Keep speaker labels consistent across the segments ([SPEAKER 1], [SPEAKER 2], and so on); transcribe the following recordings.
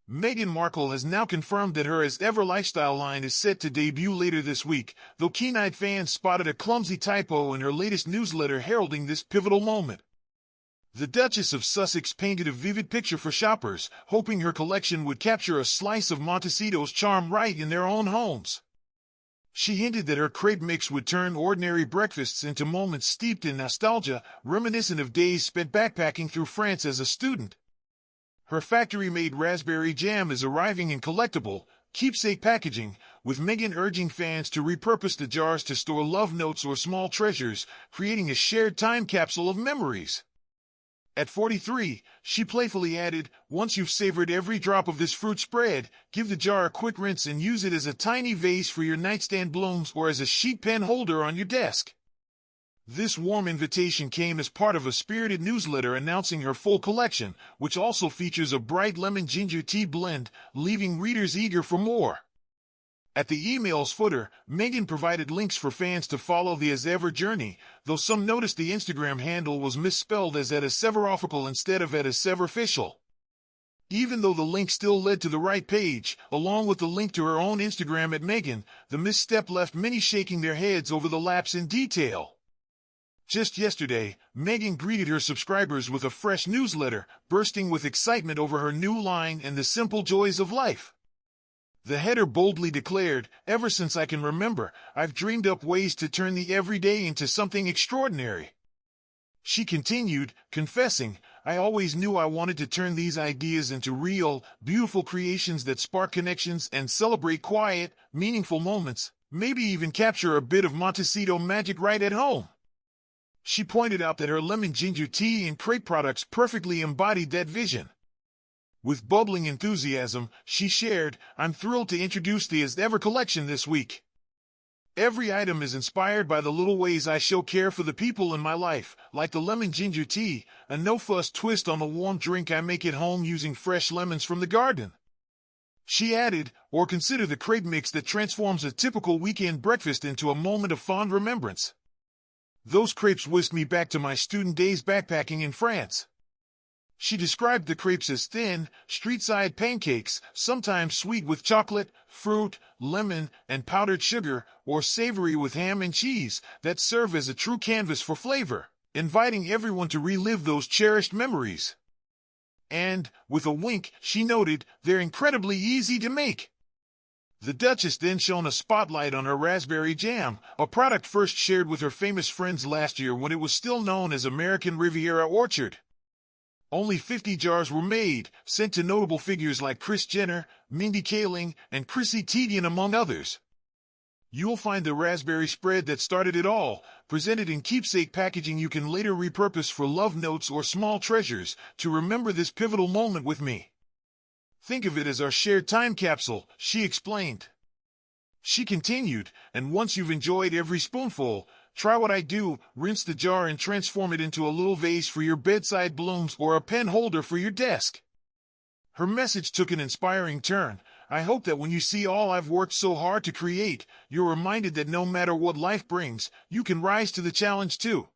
[SPEAKER 1] Meghan Markle has now confirmed that her As Ever lifestyle line is set to debut later this week, though keen-eyed fans spotted a clumsy typo in her latest newsletter heralding this pivotal moment. The Duchess of Sussex painted a vivid picture for shoppers, hoping her collection would capture a slice of Montecito's charm right in their own homes. She hinted that her crepe mix would turn ordinary breakfasts into moments steeped in nostalgia, reminiscent of days spent backpacking through France as a student. Her factory-made raspberry jam is arriving in collectible, keepsake packaging, with Meghan urging fans to repurpose the jars to store love notes or small treasures, creating a shared time capsule of memories. At 43, she playfully added, "Once you've savored every drop of this fruit spread, give the jar a quick rinse and use it as a tiny vase for your nightstand blooms or as a sheet pen holder on your desk." This warm invitation came as part of a spirited newsletter announcing her full collection, which also features a bright lemon ginger tea blend, leaving readers eager for more. At the email's footer, Meghan provided links for fans to follow the As Ever journey, though some noticed the Instagram handle was misspelled as @aseverofficial instead of @aseverofficial. Even though the link still led to the right page, along with the link to her own Instagram at Meghan, the misstep left many shaking their heads over the lapse in detail. Just yesterday, Meghan greeted her subscribers with a fresh newsletter, bursting with excitement over her new line and the simple joys of life. The header boldly declared, "Ever since I can remember, I've dreamed up ways to turn the everyday into something extraordinary." She continued, confessing, "I always knew I wanted to turn these ideas into real, beautiful creations that spark connections and celebrate quiet, meaningful moments, maybe even capture a bit of Montecito magic right at home." She pointed out that her lemon ginger tea and crepe products perfectly embodied that vision. With bubbling enthusiasm, she shared, "I'm thrilled to introduce the As Ever collection this week. Every item is inspired by the little ways I show care for the people in my life, like the lemon ginger tea, a no-fuss twist on the warm drink I make at home using fresh lemons from the garden." She added, "Or consider the crepe mix that transforms a typical weekend breakfast into a moment of fond remembrance. Those crepes whisked me back to my student days backpacking in France." She described the crepes as thin, street-side pancakes, sometimes sweet with chocolate, fruit, lemon, and powdered sugar, or savory with ham and cheese, that serve as a true canvas for flavor, inviting everyone to relive those cherished memories. And, with a wink, she noted, "They're incredibly easy to make." The Duchess then shone a spotlight on her raspberry jam, a product first shared with her famous friends last year when it was still known as American Riviera Orchard. Only 50 jars were made, sent to notable figures like Kris Jenner, Mindy Kaling, and Chrissy Teigen among others. You'll find the raspberry spread that started it all, presented in keepsake packaging you can later repurpose for love notes or small treasures, to remember this pivotal moment with me. Think of it as our shared time capsule, she explained. She continued, "And once you've enjoyed every spoonful, try what I do, rinse the jar and transform it into a little vase for your bedside blooms or a pen holder for your desk." Her message took an inspiring turn. "I hope that when you see all I've worked so hard to create, you're reminded that no matter what life brings, you can rise to the challenge too.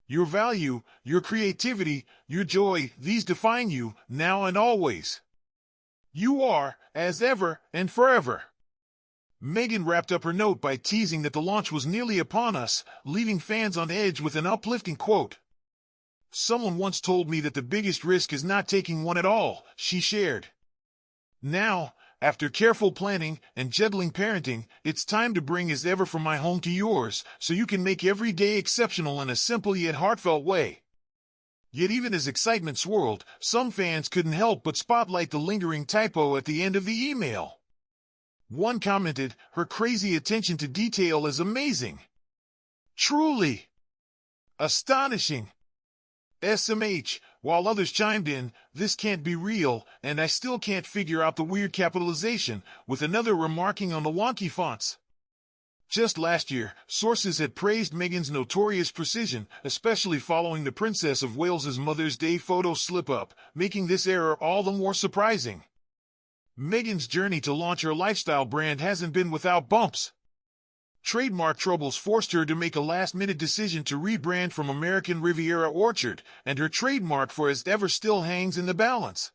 [SPEAKER 1] Your value, your creativity, your joy, these define you, now and always. You are, as ever and forever." Meghan wrapped up her note by teasing that the launch was nearly upon us, leaving fans on edge with an uplifting quote. "Someone once told me that the biggest risk is not taking one at all," she shared. "Now, after careful planning and juggling parenting, it's time to bring As Ever from my home to yours, so you can make every day exceptional in a simple yet heartfelt way." Yet even as excitement swirled, some fans couldn't help but spotlight the lingering typo at the end of the email. One commented, "Her crazy attention to detail is amazing. Truly astonishing. SMH," while others chimed in, "This can't be real, and I still can't figure out the weird capitalization," with another remarking on the wonky fonts. Just last year, sources had praised Meghan's notorious precision, especially following the Princess of Wales's Mother's Day photo slip-up, making this error all the more surprising. Meghan's journey to launch her lifestyle brand hasn't been without bumps. Trademark troubles forced her to make a last-minute decision to rebrand from American Riviera Orchard, and her trademark for As Ever still hangs in the balance.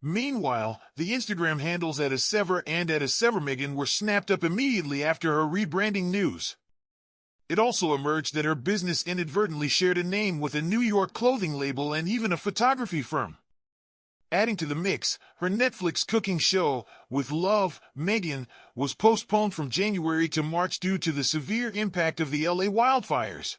[SPEAKER 1] Meanwhile, the Instagram handles at @sever and @severmeghan were snapped up immediately after her rebranding news. It also emerged that her business inadvertently shared a name with a New York clothing label and even a photography firm. Adding to the mix, her Netflix cooking show, With Love, Meghan, was postponed from January to March due to the severe impact of the LA wildfires.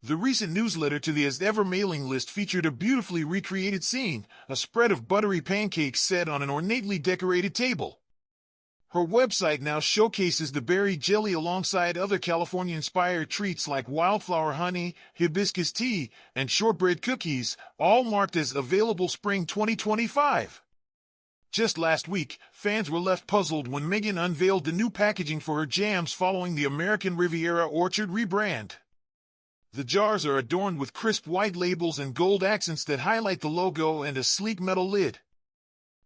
[SPEAKER 1] The recent newsletter to the As Ever mailing list featured a beautifully recreated scene, a spread of buttery pancakes set on an ornately decorated table. Her website now showcases the berry jelly alongside other California-inspired treats like wildflower honey, hibiscus tea, and shortbread cookies, all marked as available spring 2025. Just last week, fans were left puzzled when Meghan unveiled the new packaging for her jams following the American Riviera Orchard rebrand. The jars are adorned with crisp white labels and gold accents that highlight the logo and a sleek metal lid.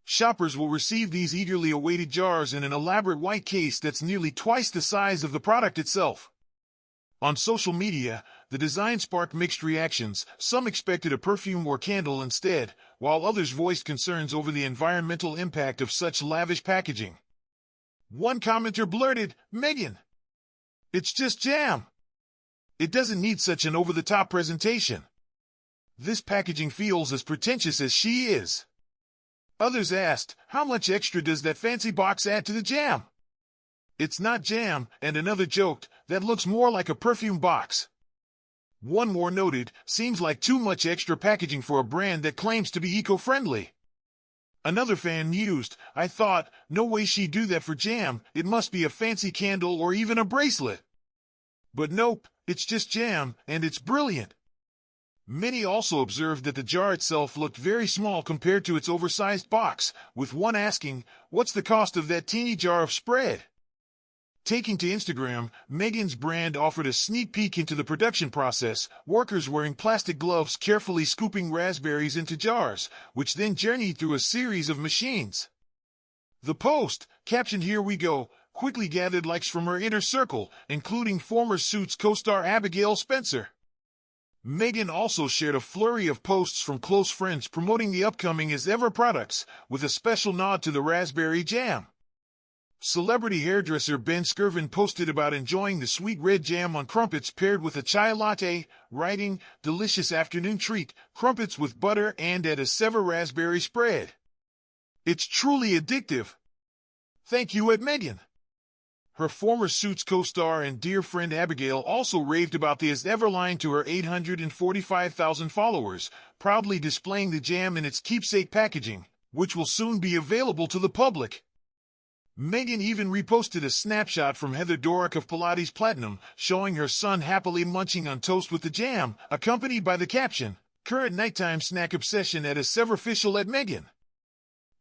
[SPEAKER 1] Shoppers will receive these eagerly awaited jars in an elaborate white case that's nearly twice the size of the product itself. On social media, the design sparked mixed reactions. Some expected a perfume or candle instead, while others voiced concerns over the environmental impact of such lavish packaging. One commenter blurted, "Meghan, it's just jam. It doesn't need such an over-the-top presentation. This packaging feels as pretentious as she is." Others asked, "How much extra does that fancy box add to the jam?" "It's not jam," and another joked, "That looks more like a perfume box." One more noted, "Seems like too much extra packaging for a brand that claims to be eco-friendly." Another fan mused, "I thought, no way she'd do that for jam, it must be a fancy candle or even a bracelet." But nope, it's just jam, and it's brilliant. Many also observed that the jar itself looked very small compared to its oversized box, with one asking, "What's the cost of that teeny jar of spread?" Taking to Instagram, Meghan's brand offered a sneak peek into the production process, workers wearing plastic gloves carefully scooping raspberries into jars, which then journeyed through a series of machines. The post, captioned "Here we go," quickly gathered likes from her inner circle, including former Suits co-star Abigail Spencer. Meghan also shared a flurry of posts from close friends promoting the upcoming As Ever products, with a special nod to the raspberry jam. Celebrity hairdresser Ben Skirvin posted about enjoying the sweet red jam on crumpets paired with a chai latte, writing, "Delicious afternoon treat, crumpets with butter and @sever raspberry spread. It's truly addictive. Thank you @Meghan." Her former Suits co-star and dear friend Abigail also raved about the As Ever line to her 845,000 followers, proudly displaying the jam in its keepsake packaging, which will soon be available to the public. Meghan even reposted a snapshot from Heather Dorick of Pilates Platinum, showing her son happily munching on toast with the jam, accompanied by the caption, "Current nighttime snack obsession @severofficial @Meghan."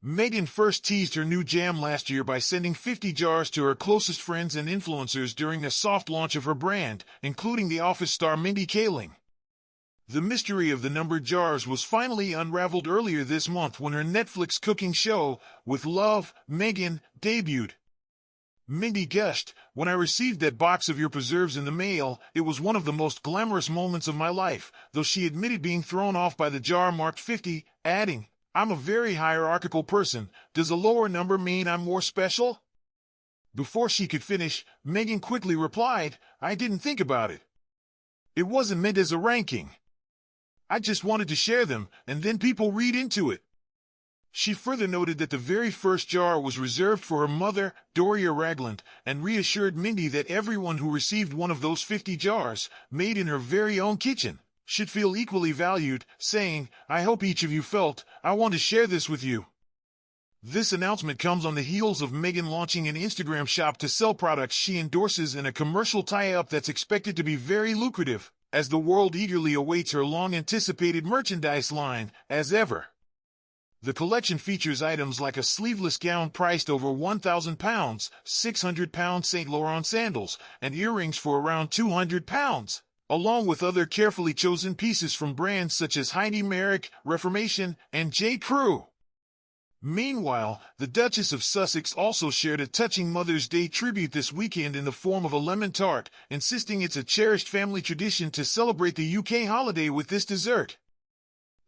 [SPEAKER 1] Meghan first teased her new jam last year by sending 50 jars to her closest friends and influencers during a soft launch of her brand, including The Office star Mindy Kaling. The mystery of the numbered jars was finally unraveled earlier this month when her Netflix cooking show, With Love, Meghan, debuted. Mindy gushed, "When I received that box of your preserves in the mail, it was one of the most glamorous moments of my life," though she admitted being thrown off by the jar marked 50, adding, "I'm a very hierarchical person. Does a lower number mean I'm more special?" Before she could finish, Meghan quickly replied, "I didn't think about it. It wasn't meant as a ranking. I just wanted to share them, and then people read into it." She further noted that the very first jar was reserved for her mother, Doria Ragland, and reassured Mindy that everyone who received one of those 50 jars, made in her very own kitchen, should feel equally valued, saying, "I hope each of you felt, I want to share this with you." This announcement comes on the heels of Meghan launching an Instagram shop to sell products she endorses in a commercial tie-up that's expected to be very lucrative, as the world eagerly awaits her long-anticipated merchandise line, As Ever. The collection features items like a sleeveless gown priced over £1,000, £600 Saint Laurent sandals, and earrings for around £200, along with other carefully chosen pieces from brands such as Heidi Merrick, Reformation, and J. Crew. Meanwhile, the Duchess of Sussex also shared a touching Mother's Day tribute this weekend in the form of a lemon tart, insisting it's a cherished family tradition to celebrate the UK holiday with this dessert.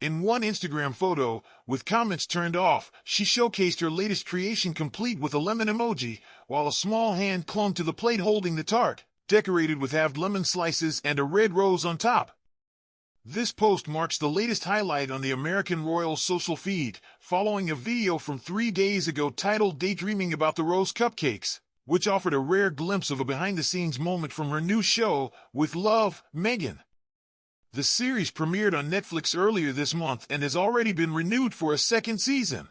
[SPEAKER 1] In one Instagram photo, with comments turned off, she showcased her latest creation complete with a lemon emoji, while a small hand clung to the plate holding the tart, decorated with halved lemon slices and a red rose on top. This post marks the latest highlight on the American Royals social feed, following a video from 3 days ago titled Daydreaming About the Rose Cupcakes, which offered a rare glimpse of a behind-the-scenes moment from her new show, With Love, Meghan. The series premiered on Netflix earlier this month and has already been renewed for a second season.